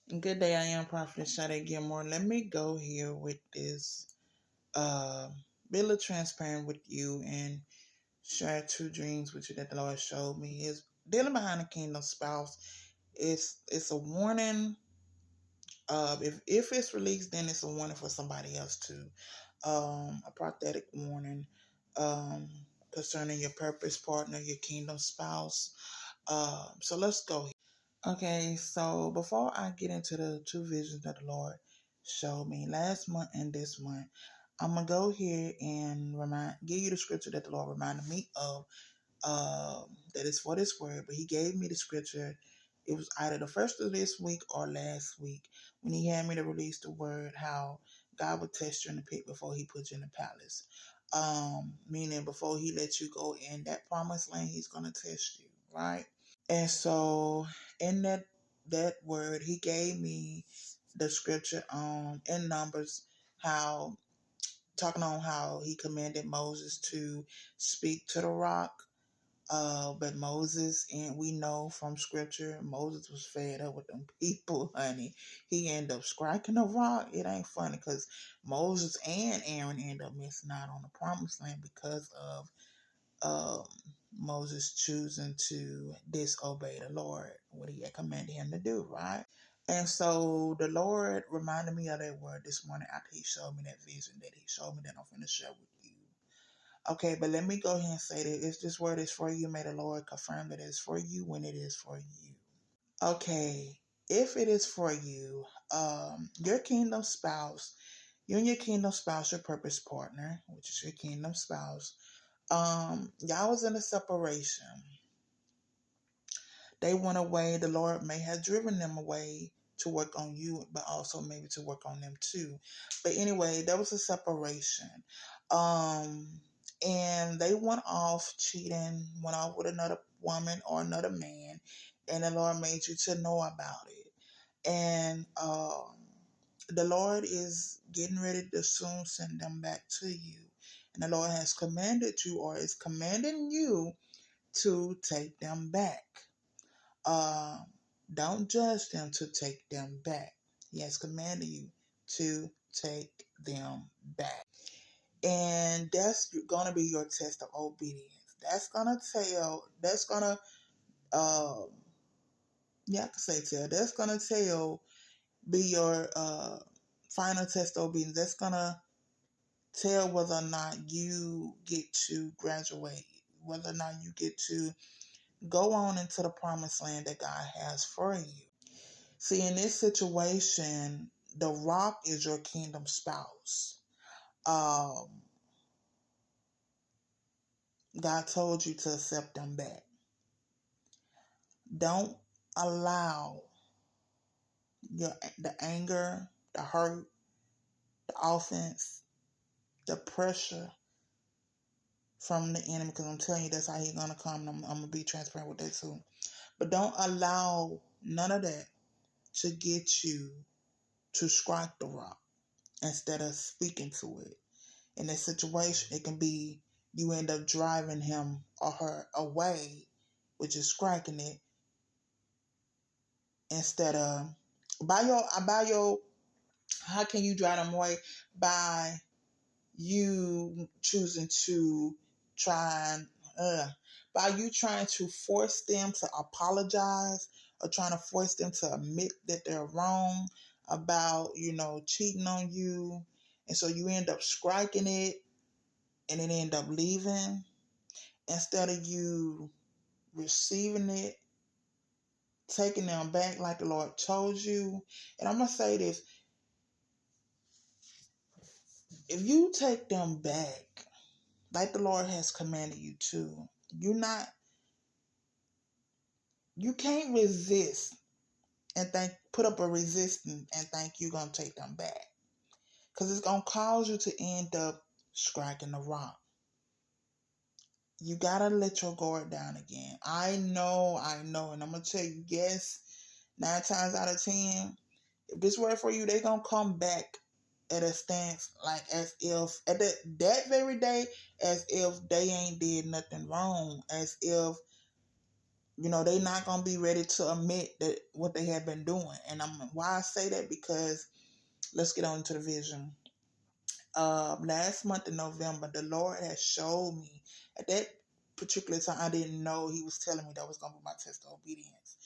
Good day, I am Prophet Sade Gilmore. Let me go here with this uh be a little transparent with you and share two dreams with you that the Lord showed me. Is dealing behind the kingdom spouse. It's a warning. If it's released, then it's a warning for somebody else too. A prophetic warning um concerning your purpose partner, your kingdom spouse. So let's go. Okay, so before I get into the two visions that the Lord showed me last month and this month, I'm gonna go here and give you the scripture that the Lord reminded me of. That is for this word, but He gave me the scripture. It was either the first of this week or last week when He had me to release the word how God would test you in the pit before He put you in the palace. Meaning before He lets you go in that promised land, He's gonna test you, right? And so in that word, he gave me the scripture in Numbers how talking on how he commanded Moses to speak to the rock. But Moses, and we know from scripture, Moses was fed up with them people, honey. He ended up striking the rock. It ain't funny because Moses and Aaron ended up missing out on the promised land because of um, Moses choosing to disobey the Lord, what he had commanded him to do, right? And so the Lord reminded me of that word this morning after he showed me that vision that he showed me that I'm going to share with you. Okay, but let me go ahead and say that if this word is for you, may the Lord confirm that it is for you when it is for you. Okay, if it is for you, your kingdom spouse, you and your kingdom spouse, your purpose partner, which is your kingdom spouse, y'all was in a separation. They went away. The Lord may have driven them away to work on you, but also maybe to work on them too. But anyway, there was a separation. Um, and they went off cheating, went off with another woman or another man, and the Lord made you to know about it. And the Lord is getting ready to soon send them back to you. And the Lord has commanded you or is commanding you to take them back. Uh, don't judge them to take them back. He has commanded you to take them back. And that's going to be your test of obedience. That's going to, yeah, I can say tell. That's going to be your final test of obedience. That's going to tell whether or not you get to graduate, whether or not you get to go on into the promised land that God has for you. See, in this situation, the rock is your kingdom spouse. Um, God told you to accept them back. Don't allow the anger, the hurt, the offense, the pressure from the enemy, because I'm telling you that's how he's going to come. I'm going to be transparent with that too. But don't allow none of that to get you to strike the rock instead of speaking to it. In that situation, it can be you end up driving him or her away, which is striking it, instead of by your how can you drive them away? By you choosing to try and by you trying to force them to apologize or trying to force them to admit that they're wrong about, cheating on you. And so you end up striking it and it end up leaving instead of you receiving it, taking them back like the Lord told you. And I'm going to say this, if you take them back like the Lord has commanded you to, you can't resist and put up a resistance and think you're going to take them back. Because it's going to cause you to end up striking the rock. You got to let your guard down again. I know. And I'm going to tell you, yes, 9 times out of 10, if this word for you, they're going to come back at a stance like as if, at that very day, as if they ain't did nothing wrong. As if They not gonna be ready to admit that what they have been doing. And why I say that, because let's get on to the vision. Last month in November, the Lord has showed me at that particular time. I didn't know He was telling me that was gonna be my test of obedience,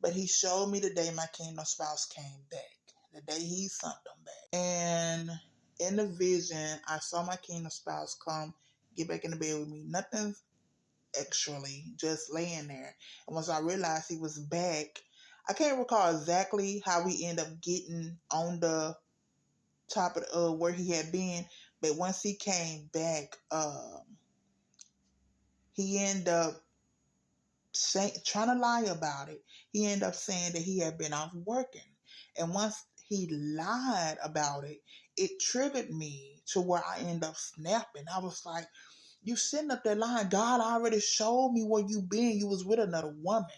but He showed me the day my kingdom spouse came back, the day He sent them back. And in the vision, I saw my kingdom spouse come, get back in the bed with me. Nothing actually, just laying there. And once I realized he was back, I can't recall exactly how we end up getting on the top of where he had been, but once he came back, he ended up trying to lie about it. He ended up saying that he had been off working, and once he lied about it, it triggered me to where I ended up snapping. I was like, you sitting up there lying. God already showed me where you been. You was with another woman.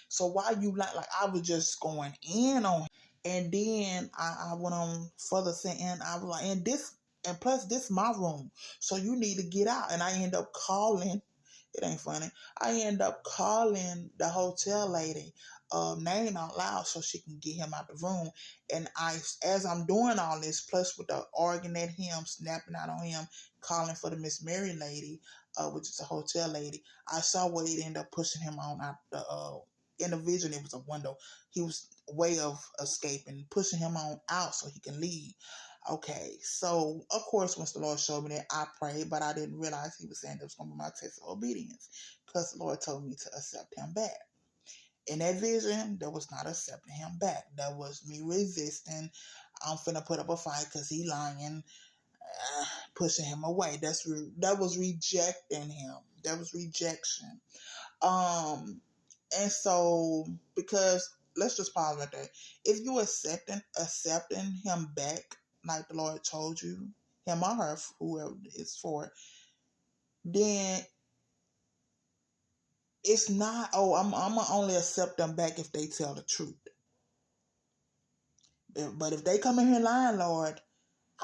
So why you like I was just going in on him. And then I went on further saying, and I was like, and plus this my room. So you need to get out. And I end up calling. It ain't funny. I end up calling the hotel lady name out loud so she can get him out the room. And as I'm doing all this, plus with the arguing at him, snapping out on him, calling for the Miss Mary lady, which is a hotel lady, I saw where it ended up pushing him on out the in the vision. It was a window. He was way of escaping, pushing him on out so he can leave. Okay, so of course, once the Lord showed me that, I prayed, but I didn't realize He was saying that was going to be my test of obedience, because the Lord told me to accept him back. In that vision, that was not accepting him back. That was me resisting. I'm finna put up a fight because he lying, pushing him away. That was rejecting him. That was rejection. And so, because let's just pause right there. If you accepting him back, like the Lord told you, him or her, whoever it's for, then it's not, oh, I'm gonna only accept them back if they tell the truth. But if they come in here lying, Lord,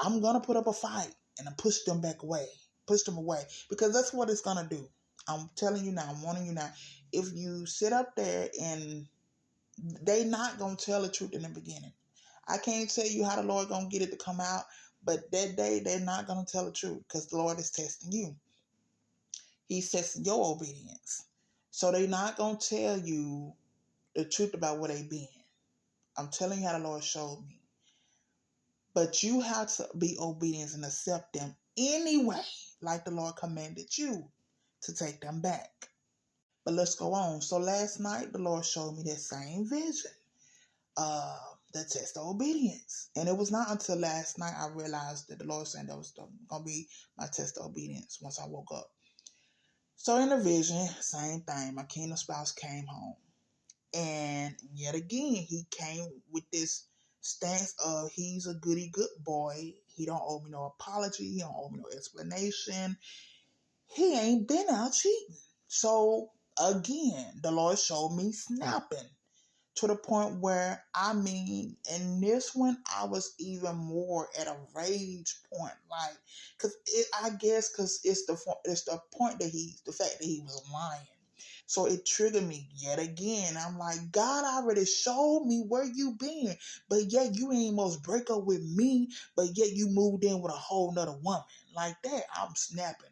I'm gonna put up a fight and I push them back away, push them away, because that's what it's gonna do. I'm telling you now, I'm warning you now. If you sit up there and they not gonna tell the truth in the beginning. I can't tell you how the Lord gonna get it to come out, but that day they're not gonna tell the truth because the Lord is testing you. He's testing your obedience. So they're not gonna tell you the truth about where they been. I'm telling you how the Lord showed me. But you have to be obedient and accept them anyway, like the Lord commanded you to take them back. But let's go on. So last night the Lord showed me that same vision. The test of obedience. And it was not until last night I realized that the Lord said that was going to be my test of obedience once I woke up. So in the vision, same thing. My kingdom spouse came home. And yet again, he came with this stance of he's a goody good boy. He don't owe me no apology. He don't owe me no explanation. He ain't been out cheating. So again, the Lord showed me snapping. To the point where, in this one, I was even more at a rage point, like, because it's the point that the fact that he was lying. So it triggered me yet again. I'm like, God already showed me where you been, but yet you ain't most break up with me, but yet you moved in with a whole nother woman. Like that, I'm snapping.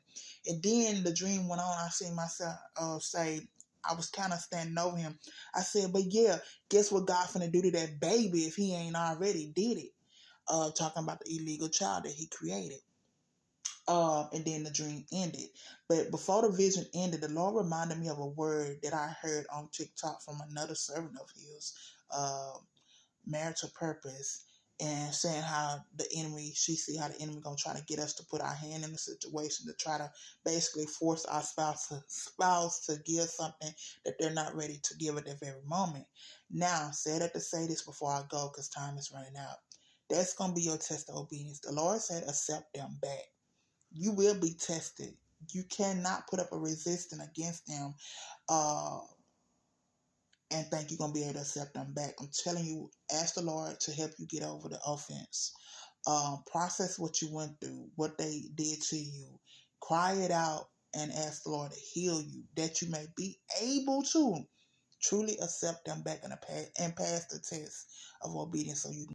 And then the dream went on. I see myself say, I was kind of standing over him. I said, but yeah, guess what God finna do to that baby if he ain't already did it? Talking about the illegal child that he created. And then the dream ended. But before the vision ended, the Lord reminded me of a word that I heard on TikTok from another servant of his, Marital Purpose, and saying how she see how the enemy gonna try to get us to put our hand in the situation to try to basically force our spouse to give something that they're not ready to give at that very moment. Now, said that to say this before I go, because time is running out. That's gonna be your test of obedience. The Lord said, accept them back. You will be tested. You cannot put up a resistance against them. And think you're going to be able to accept them back. I'm telling you, ask the Lord to help you get over the offense. Process what you went through, what they did to you. Cry it out and ask the Lord to heal you, that you may be able to truly accept them back in the past and pass the test of obedience so you can